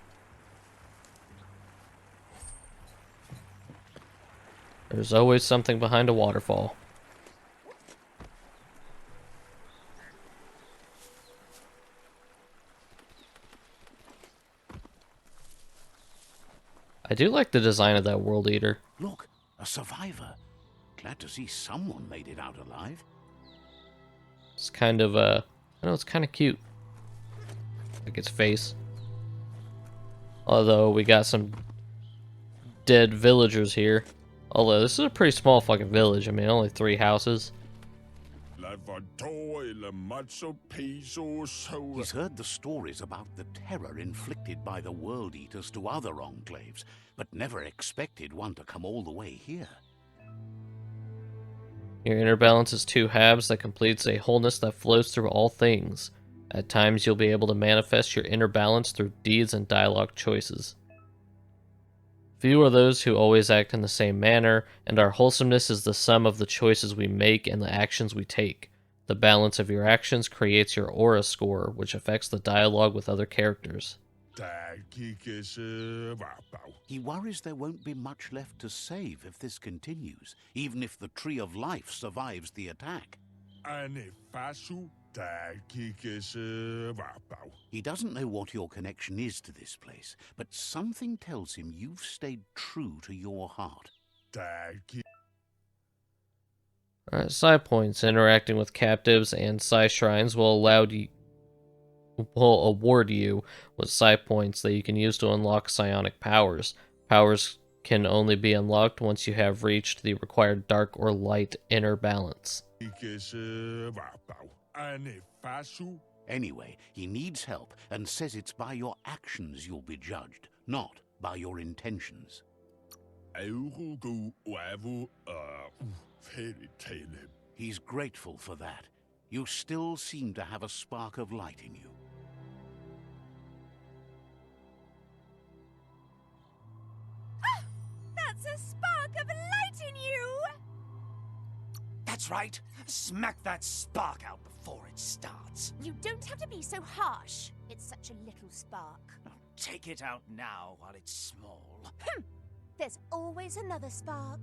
[SPEAKER 2] There's always something behind a waterfall. I do like the design of that World Eater.
[SPEAKER 1] Look, a survivor. Glad to see someone made it out alive.
[SPEAKER 2] It's kind of, I know it's kind of cute. Like its face. Although we got some dead villagers here. Although this is a pretty small fucking village. I mean, only 3 houses.
[SPEAKER 1] He's heard the stories about the terror inflicted by the World Eaters to other enclaves, but never expected one to come all the way here.
[SPEAKER 2] Your inner balance is 2 halves that completes a wholeness that flows through all things. At times, you'll be able to manifest your inner balance through deeds and dialogue choices. Few are those who always act in the same manner, and our wholesomeness is the sum of the choices we make and the actions we take. The balance of your actions creates your aura score, which affects the dialogue with other characters.
[SPEAKER 1] He worries there won't be much left to save if this continues, even if the Tree of Life survives the attack. He doesn't know what your connection is to this place, but something tells him you've stayed true to your heart.
[SPEAKER 2] Alright, side points. Interacting with captives and psi shrines will award you with psi points that you can use to unlock psionic powers. Powers can only be unlocked once you have reached the required dark or light inner balance.
[SPEAKER 1] Anyway, he needs help and says it's by your actions you'll be judged, not by your intentions. He's grateful for that. You still seem to have a spark of light in you.
[SPEAKER 3] That's a spark of light in you!
[SPEAKER 4] That's right. Smack that spark out before it starts.
[SPEAKER 3] You don't have to be so harsh. It's such a little spark.
[SPEAKER 4] Take it out now while it's small.
[SPEAKER 3] There's always another spark.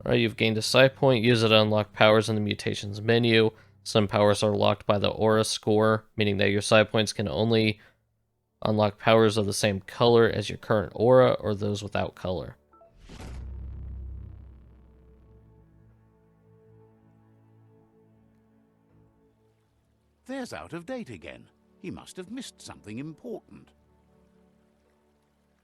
[SPEAKER 2] Alright, you've gained a psi point. Use it to unlock powers in the mutations menu. Some powers are locked by the aura score, meaning that your psi points can only unlock powers of the same color as your current aura or those without color.
[SPEAKER 1] There's Out of Date again. He must have missed something important.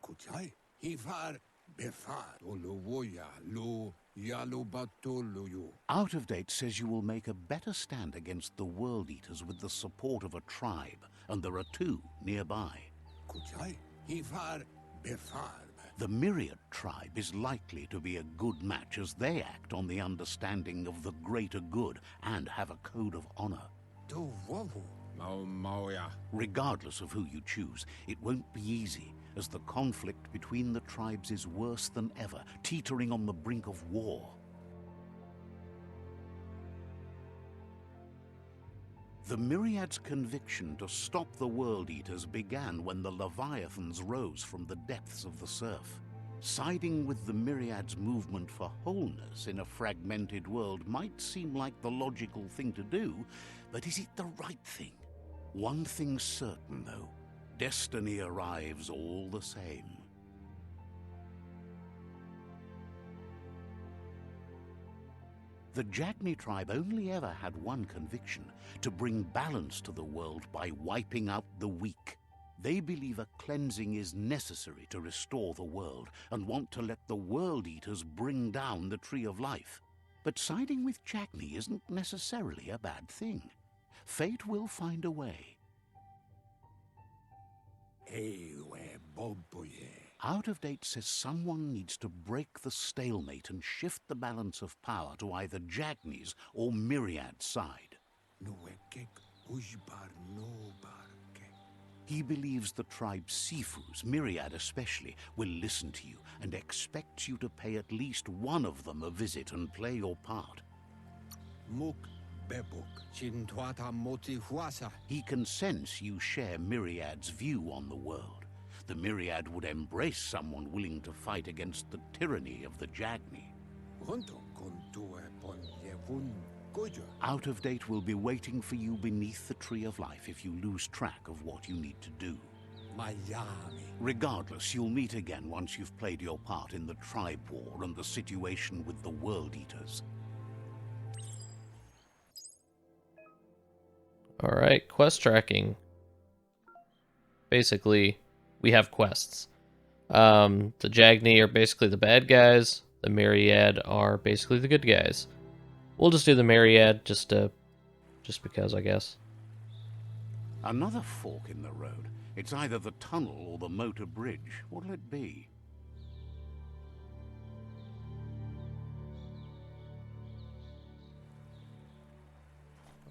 [SPEAKER 5] Kuchai, Hifar, Befar, Olowoya, Lo, Yalobatoloyo.
[SPEAKER 1] Out of Date says you will make a better stand against the World Eaters with the support of a tribe, and there are 2 nearby.
[SPEAKER 5] Kuchai, Hifar, Befar.
[SPEAKER 1] The Myriad tribe is likely to be a good match as they act on the understanding of the greater good and have a code of honor.
[SPEAKER 5] Do wowo. Maoya.
[SPEAKER 1] Regardless of who you choose, it won't be easy, as the conflict between the tribes is worse than ever, teetering on the brink of war. The Myriad's conviction to stop the World Eaters began when the Leviathans rose from the depths of the surf. Siding with the Myriad's movement for wholeness in a fragmented world might seem like the logical thing to do, but is it the right thing? One thing's certain, though. Destiny arrives all the same. The Jagni tribe only ever had one conviction: to bring balance to the world by wiping out the weak. They believe a cleansing is necessary to restore the world and want to let the World Eaters bring down the Tree of Life. But siding with Jagni isn't necessarily a bad thing. Fate will find a way.
[SPEAKER 5] Ewe Boboye.
[SPEAKER 1] Out of Date says someone needs to break the stalemate and shift the balance of power to either Jagni's or Myriad's side.
[SPEAKER 5] Nuekek Ujbar no barke.
[SPEAKER 1] He believes the tribe's Sifus, Myriad especially, will listen to you and expects you to pay at least one of them a visit and play your part.
[SPEAKER 5] Muk Bebuk. Chintwata Moti Huasa.
[SPEAKER 1] He can sense you share Myriad's view on the world. The Myriad would embrace someone willing to fight against the tyranny of the Jagni.
[SPEAKER 5] Hunto Kuntue Pon Yevun Gojo.
[SPEAKER 1] Out of Date will be waiting for you beneath the Tree of Life if you lose track of what you need to do.
[SPEAKER 5] Miami.
[SPEAKER 1] Regardless, you'll meet again once you've played your part in the tribe war and the situation with the World Eaters.
[SPEAKER 2] Alright, quest tracking. Basically, we have quests. The Jagni are basically the bad guys. The Myriad are basically the good guys. We'll just do the Myriad just because, I guess.
[SPEAKER 1] Another fork in the road. It's either the tunnel or the motor bridge. What'll it be?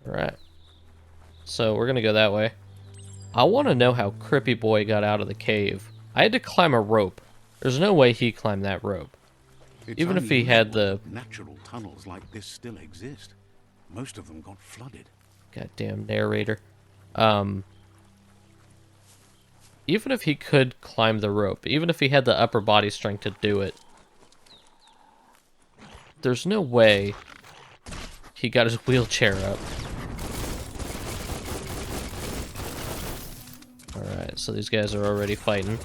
[SPEAKER 2] Alright. So we're gonna go that way. I want to know how Crippy Boy got out of the cave. I had to climb a rope. There's no way he climbed that rope.
[SPEAKER 1] It's
[SPEAKER 2] Even if he had the...
[SPEAKER 1] unusual that natural tunnels like this still exist. Most of them got flooded.
[SPEAKER 2] Goddamn narrator. Even if he could climb the rope, even if he had the upper body strength to do it, there's no way he got his wheelchair up. Alright, so these guys are already fighting.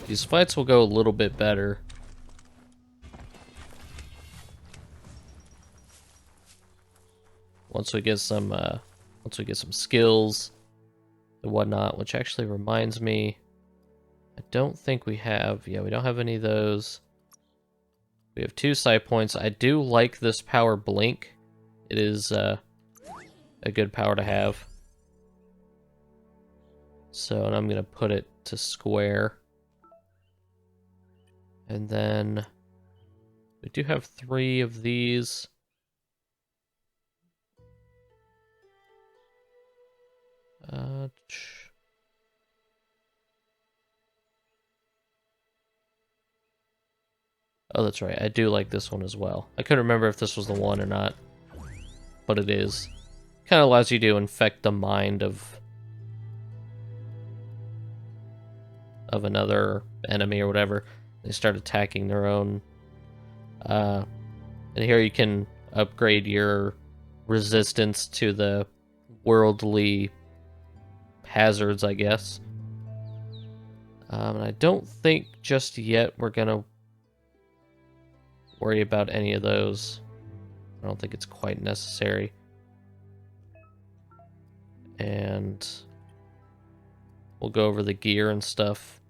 [SPEAKER 2] These fights will go a little bit better. Once we get some skills and whatnot, which actually reminds me, I don't think we have, we don't have any of those. We have 2 sight points. I do like this power blink. It is a good power to have. So, and I'm gonna put it to square. And then we do have 3 of these. Oh, that's right. I do like this one as well. I couldn't remember if this was the one or not, but it is. Kind of allows you to infect the mind of another enemy or whatever. They start attacking their own. And here you can upgrade your resistance to the worldly hazards, I guess. And I don't think just yet we're gonna worry about any of those. I don't think it's quite necessary. And we'll go over the gear and stuff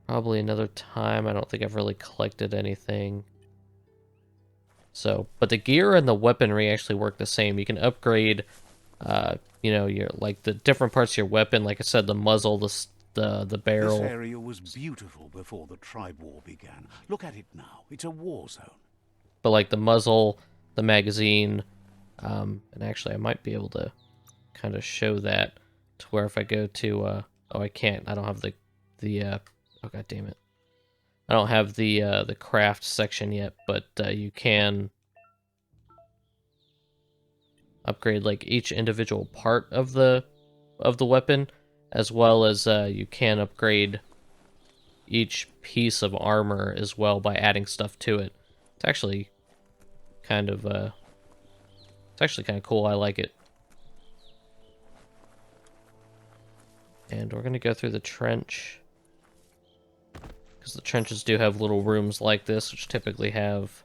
[SPEAKER 2] probably another time. I don't think I've really collected anything. So, but the gear and the weaponry actually work the same. You can upgrade, you know, your like the different parts of your weapon. Like I said, the muzzle, the barrel.
[SPEAKER 1] This area was beautiful before the tribe war began. Look at it now. It's a war zone.
[SPEAKER 2] But like the muzzle, the magazine, and actually I might be able to kind of show that to where if I go to, oh, I can't. I don't have the oh, god damn it. I don't have the craft section yet, but you can upgrade like each individual part of the weapon, as well as you can upgrade each piece of armor as well by adding stuff to it. It's actually kind of cool. I like it. And we're gonna go through the trench, because the trenches do have little rooms like this, which typically have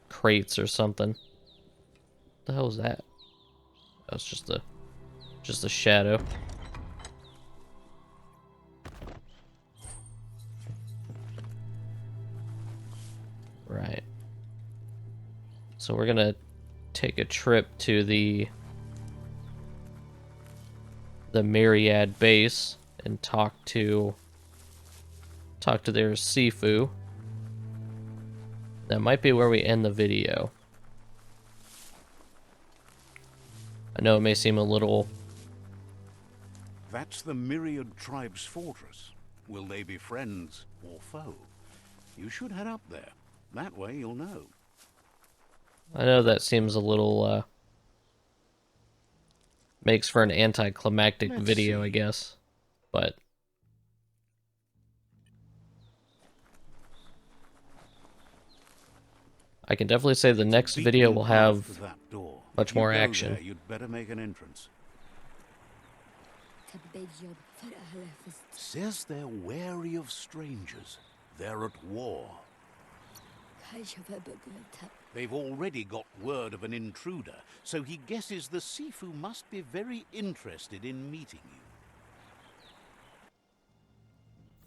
[SPEAKER 2] crates or something. What the hell was that? That was just a shadow. Right. So we're gonna take a trip to the Myriad base and talk to their Sifu. That might be where we end the video. I know it may seem a little...
[SPEAKER 1] That's the Myriad tribe's fortress. Will they be friends or foe? You should head up there. That way you'll know.
[SPEAKER 2] I know that seems a little Makes for an anticlimactic
[SPEAKER 1] Let's
[SPEAKER 2] video, I
[SPEAKER 1] see.
[SPEAKER 2] guess. But I can definitely say the
[SPEAKER 1] It's a
[SPEAKER 2] next video will
[SPEAKER 1] beaten path to
[SPEAKER 2] have
[SPEAKER 1] that door.
[SPEAKER 2] much
[SPEAKER 1] If you
[SPEAKER 2] more
[SPEAKER 1] go
[SPEAKER 2] action.
[SPEAKER 1] there, you'd better make an entrance. Says they're wary of strangers. They're at war. They've already got word of an intruder, so he guesses the Sifu must be very interested in meeting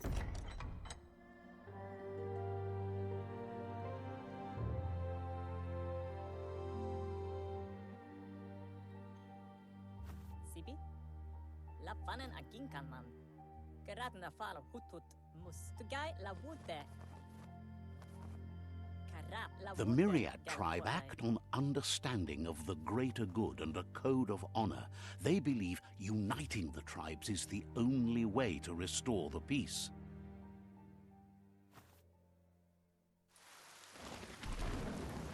[SPEAKER 1] you.
[SPEAKER 6] Sibi? Lappanen aginkanman. Keratna fala hutut mus. Tugai la wute.
[SPEAKER 1] The Myriad tribe act on understanding of the greater good and a code of honor. They believe uniting the tribes is the only way to restore the peace.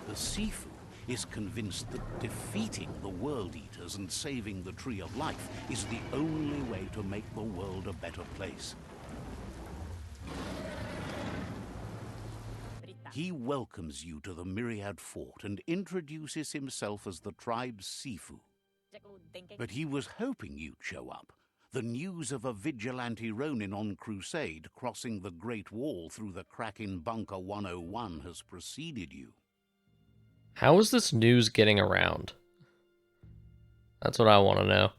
[SPEAKER 1] The Sifu is convinced that defeating the World Eaters and saving the Tree of Life is the only way to make the world a better place. He welcomes you to the Myriad Fort and introduces himself as the tribe's Sifu. But he was hoping you'd show up. The news of a vigilante Ronin on crusade crossing the Great Wall through the crack in Bunker 101 has preceded you.
[SPEAKER 2] How is this news getting around? That's what I want to know.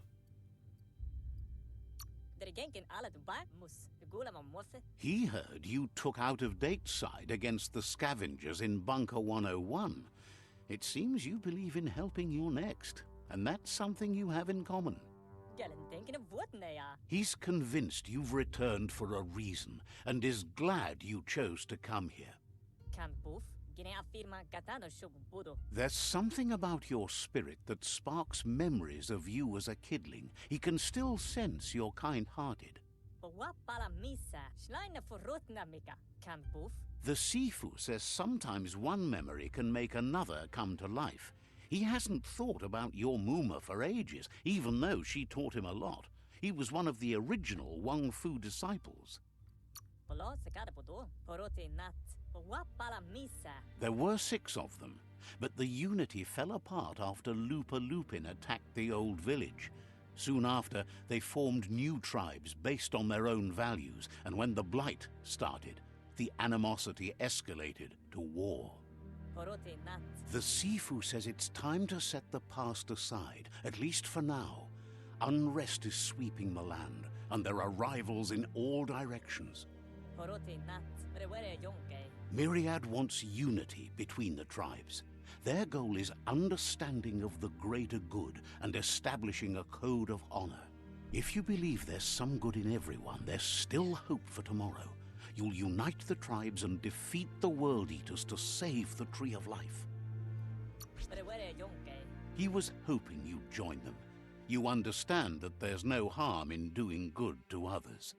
[SPEAKER 1] He heard you took out-of-date side against the scavengers in Bunker 101. It seems you believe in helping your next, and that's something you have in common. He's convinced you've returned for a reason, and is glad you chose to come here. There's something about your spirit that sparks memories of you as a kidling. He can still sense you're kind-hearted. The Sifu says sometimes one memory can make another come to life. He hasn't thought about your Muma for ages, even though she taught him a lot. He was one of the original Wang Fu disciples. There were 6 of them, but the unity fell apart after Lupa Lupin attacked the old village. Soon after, they formed new tribes based on their own values, and when the Blight started, the animosity escalated to war. The Sifu says it's time to set the past aside, at least for now. Unrest is sweeping the land, and there are rivals in all directions. Myriad wants unity between the tribes. Their goal is understanding of the greater good and establishing a code of honor. If you believe there's some good in everyone, there's still hope for tomorrow. You'll unite the tribes and defeat the World Eaters to save the Tree of Life. He was hoping you'd join them. You understand that there's no harm in doing good to others.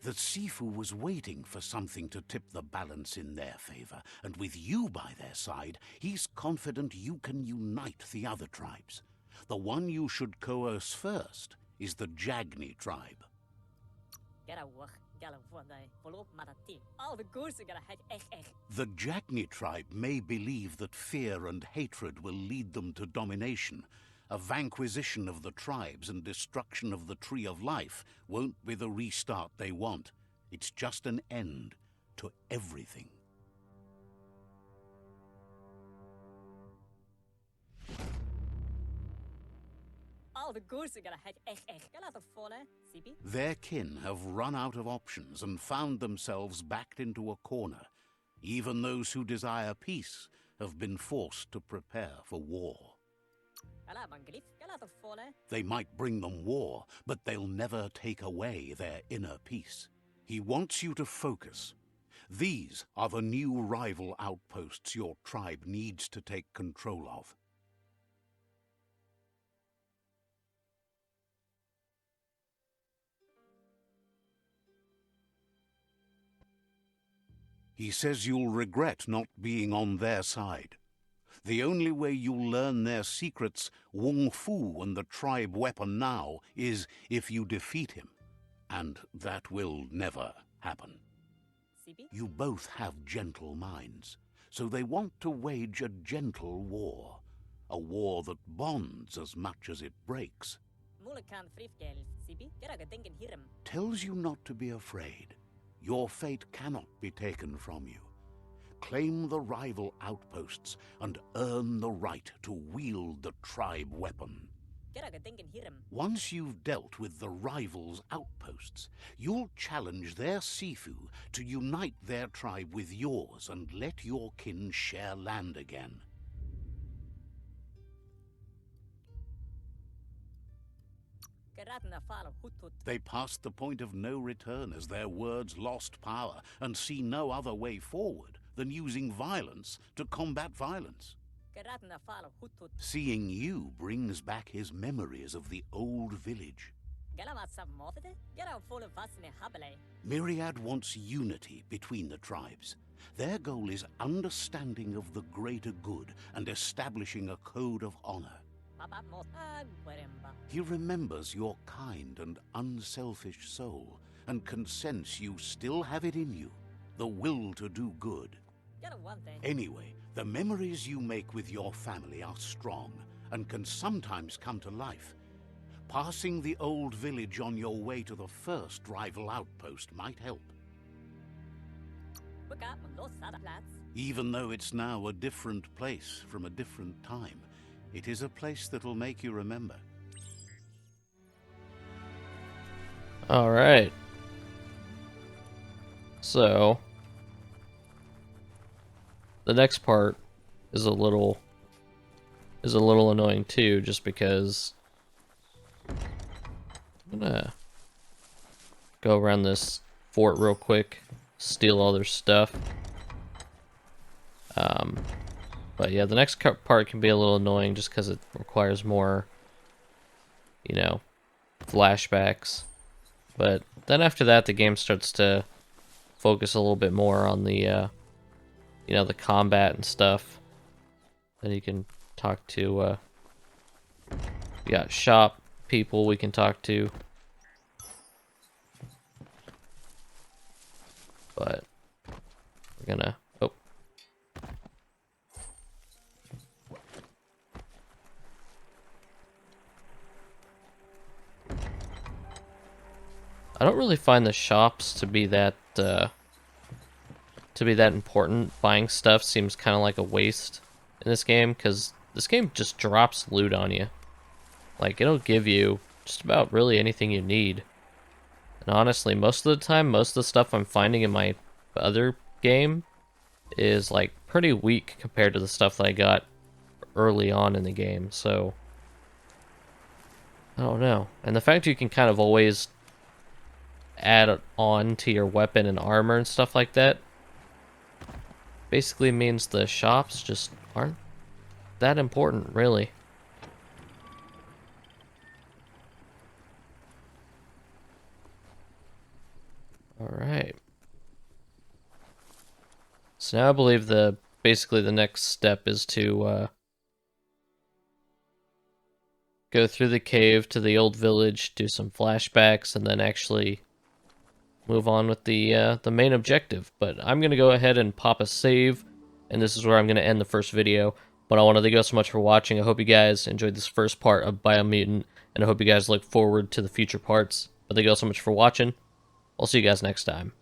[SPEAKER 1] The Sifu was waiting for something to tip the balance in their favor, and with you by their side, he's confident you can unite the other tribes. The one you should coerce first is the Jagni tribe. The Jagni tribe may believe that fear and hatred will lead them to domination. A vanquisition of the tribes and destruction of the Tree of Life won't be the restart they want. It's just an end to everything. Their kin have run out of options and found themselves backed into a corner. Even those who desire peace have been forced to prepare for war. They might bring them war, but they'll never take away their inner peace. He wants you to focus. These are the new rival outposts your tribe needs to take control of. He says you'll regret not being on their side. The only way you'll learn their secrets, Wung Fu and the tribe weapon now, is if you defeat him. And that will never happen.
[SPEAKER 6] Sibi?
[SPEAKER 1] You both have gentle minds, so they want to wage a gentle war. A war that bonds as much as it breaks.
[SPEAKER 6] Mulekan frifgel, Sibi? Geraga denken hiram.
[SPEAKER 1] Tells you not to be afraid. Your fate cannot be taken from you. Claim the rival outposts and earn the right to wield the tribe weapon.
[SPEAKER 6] Geraga denken hiram.
[SPEAKER 1] Once you've dealt with the rivals' outposts, you'll challenge their Sifu to unite their tribe with yours and let your kin share land again.
[SPEAKER 6] Geratna fala hutut.
[SPEAKER 1] They passed the point of no return as their words lost power and see no other way forward than using violence to combat violence.
[SPEAKER 6] Geratna fala hutut.
[SPEAKER 1] Seeing you brings back his memories of the old village.
[SPEAKER 6] Galamat sav mofete? Gera full of vasne habele.
[SPEAKER 1] Myriad wants unity between the tribes. Their goal is understanding of the greater good and establishing a code of honor.
[SPEAKER 6] Papa mos agweremba.
[SPEAKER 1] He remembers your kind and unselfish soul and can sense you still have it in you, the will to do good.
[SPEAKER 6] Gera one thing.
[SPEAKER 1] Anyway, the memories you make with your family are strong and can sometimes come to life. Passing the old village on your way to the first rival outpost might help.
[SPEAKER 6] Buka mundo sada plats.
[SPEAKER 1] Even though it's now a different place from a different time, it is a place that'll make you remember.
[SPEAKER 2] Alright. So, the next part is a little annoying too, just because I'm gonna go around this fort real quick, steal all their stuff. But yeah, the next part can be a little annoying just because it requires more, you know, flashbacks. But then after that, the game starts to focus a little bit more on the, you know, the combat and stuff. Then you can talk to, we got shop people we can talk to. But we're gonna, oh. I don't really find the shops to be that important. Buying stuff seems kind of like a waste in this game, because this game just drops loot on you. Like, it'll give you just about really anything you need. And honestly, most of the time, most of the stuff I'm finding in my other game is like pretty weak compared to the stuff that I got early on in the game, so I don't know. And the fact you can kind of always add on to your weapon and armor and stuff like that basically means the shops just aren't that important, really. Alright. So now I believe basically the next step is to go through the cave to the old village, do some flashbacks, and then actually move on with the main objective. But I'm going to go ahead and pop a save, and this is where I'm going to end the first video. But I want to thank you guys so much for watching. I hope you guys enjoyed this first part of Biomutant, and I hope you guys look forward to the future parts. But thank you all so much for watching. I'll see you guys next time.